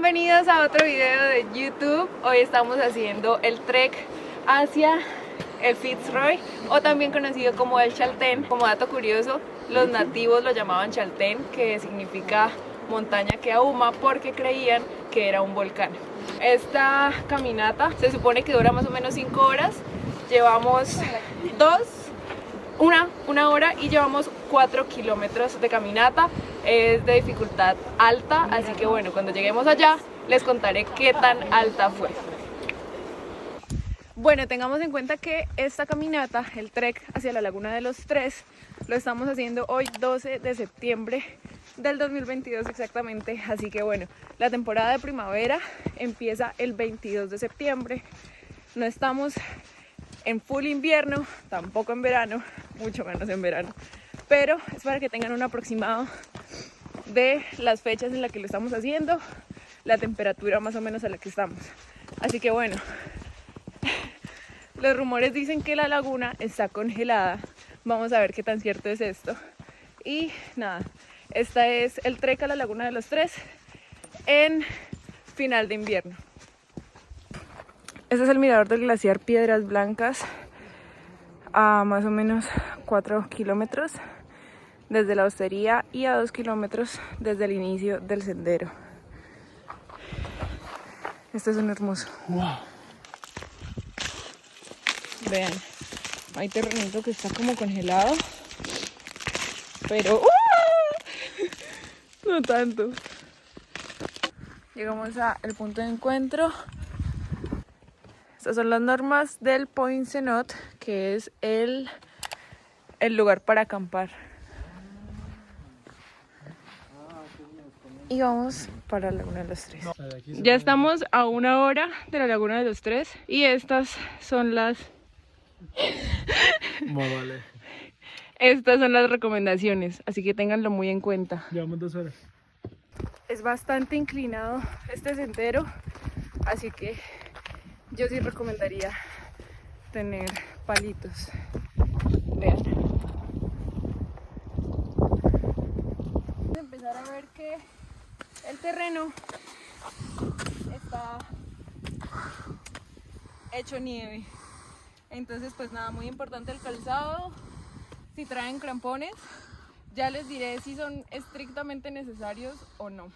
Bienvenidos a otro video de YouTube. Hoy estamos haciendo el trek hacia el Fitzroy, o también conocido como el Chaltén. Como dato curioso, los nativos lo llamaban Chaltén, que significa montaña que ahuma, porque creían que era un volcán. Esta caminata se supone que dura más o menos 5 horas. Llevamos una hora y llevamos 4 kilómetros de caminata. Es de dificultad alta, así que bueno, cuando lleguemos allá les contaré qué tan alta fue. Bueno, tengamos en cuenta que esta caminata, el trek hacia la Laguna de los Tres, lo estamos haciendo hoy 12 de septiembre del 2022 exactamente, así que bueno, la temporada de primavera empieza el 22 de septiembre, no estamos en full invierno, tampoco en verano, mucho menos en verano, pero es para que tengan un aproximado de las fechas en las que lo estamos haciendo, la temperatura más o menos a la que estamos. Así que bueno, los rumores dicen que la laguna está congelada. Vamos a ver qué tan cierto es esto. Y nada, esta es el trek a la Laguna de los Tres en final de invierno. Este es el mirador del glaciar Piedras Blancas, a más o menos 4 kilómetros desde la hostería y a 2 kilómetros desde el inicio del sendero. Este es un hermoso. Wow. Vean, hay terrenito que está como congelado, pero no tanto. Llegamos al punto de encuentro. Estas son las normas del Point Cenot, que es el lugar para acampar. Y vamos para la Laguna de los Tres. Ya estamos a 1 hora de la Laguna de los Tres y estas son las... Vale. Estas son las recomendaciones, así que ténganlo muy en cuenta. Llevamos 2 horas. Es bastante inclinado este sendero, así que yo sí recomendaría tener palitos. Vean. Empezar a ver que el terreno está hecho nieve. Entonces pues nada, muy importante el calzado. Si traen crampones, ya les diré si son estrictamente necesarios o no.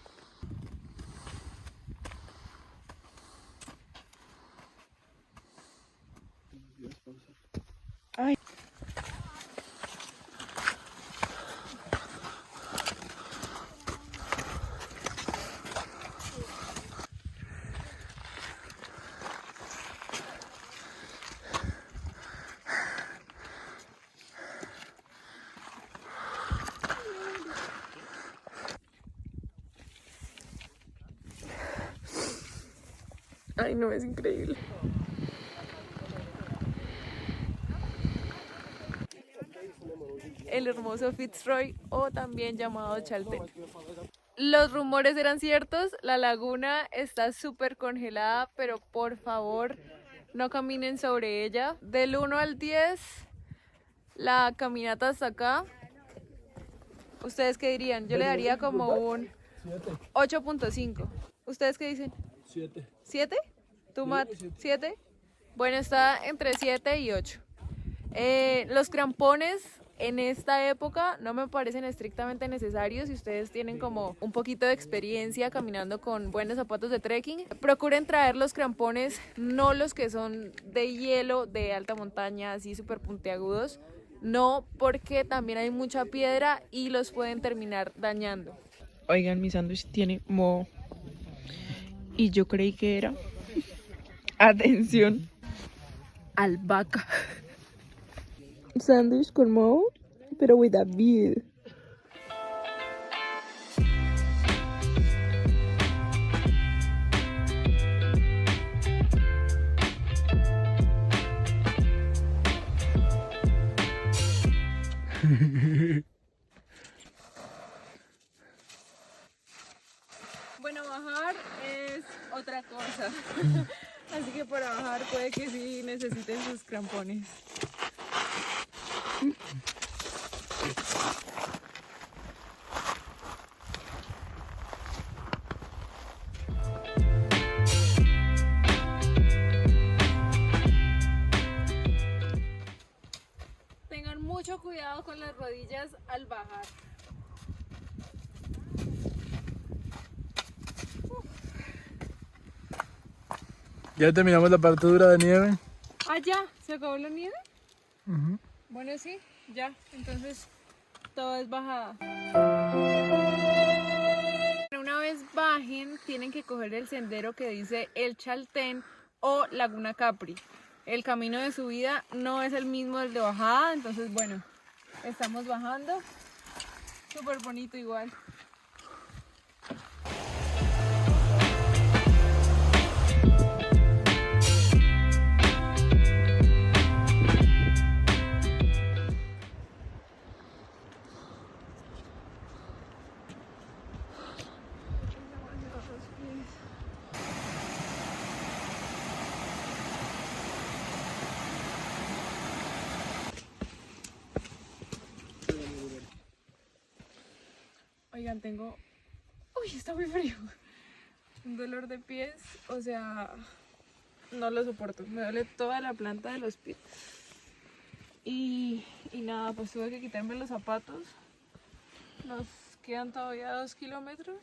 Ay. Ay, no, es increíble. El hermoso Fitzroy, o también llamado Chaltén. Los rumores eran ciertos, la laguna está súper congelada, pero por favor no caminen sobre ella. Del 1 al 10, la caminata hasta acá, ¿ustedes qué dirían? Yo le daría como un 8.5. ¿Ustedes qué dicen? 7. ¿7? ¿Tú, Matt? 7. Bueno, está entre 7 y 8. Los crampones en esta época no me parecen estrictamente necesarios. Si ustedes tienen como un poquito de experiencia caminando con buenos zapatos de trekking, procuren traer los crampones, no los que son de hielo, de alta montaña, así súper puntiagudos. No, porque también hay mucha piedra y los pueden terminar dañando. Oigan, mi sándwich tiene moho. Y yo creí que era, atención, albahaca. Sándwich con moho, pero with a beer. Bueno, bajar es otra cosa. Así que para bajar puede que sí necesiten sus crampones. cuidado con las rodillas al bajar. Ya terminamos la parte dura de nieve. Ah, ya, ¿se acabó la nieve? Bueno, sí, ya, entonces todo es bajada. Una vez bajen, tienen que coger el sendero que dice El Chaltén o Laguna Capri. El camino de subida no es el mismo del de bajada, entonces bueno, estamos bajando. Súper bonito igual. Oigan, tengo... Uy, está muy frío. Un dolor de pies, o sea, no lo soporto. Me duele toda la planta de los pies. Y nada, pues tuve que quitarme los zapatos. Nos quedan todavía 2 kilómetros.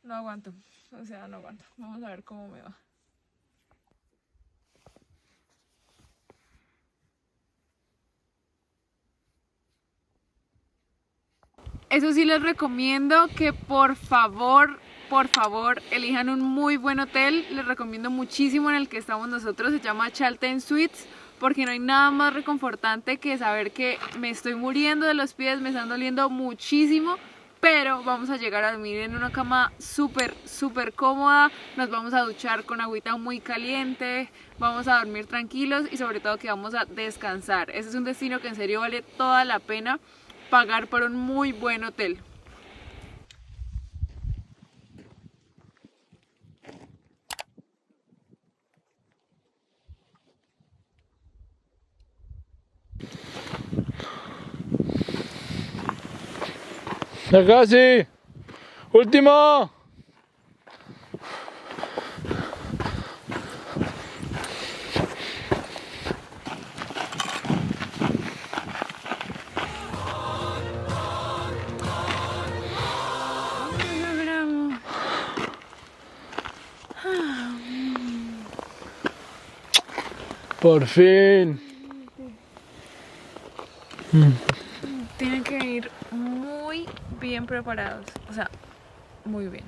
No aguanto, o sea, no aguanto. Vamos a ver cómo me va. Eso sí les recomiendo que por favor, elijan un muy buen hotel. Les recomiendo muchísimo en el que estamos nosotros, se llama Chaltén Suites, porque no hay nada más reconfortante que saber que me estoy muriendo de los pies, me están doliendo muchísimo, pero vamos a llegar a dormir en una cama súper cómoda, nos vamos a duchar con agüita muy caliente, vamos a dormir tranquilos y sobre todo que vamos a descansar. Ese es un destino que en serio vale toda la pena pagar por un muy buen hotel. Ya casi. Último. Por fin. Tienen que ir muy bien preparados, o sea, muy bien.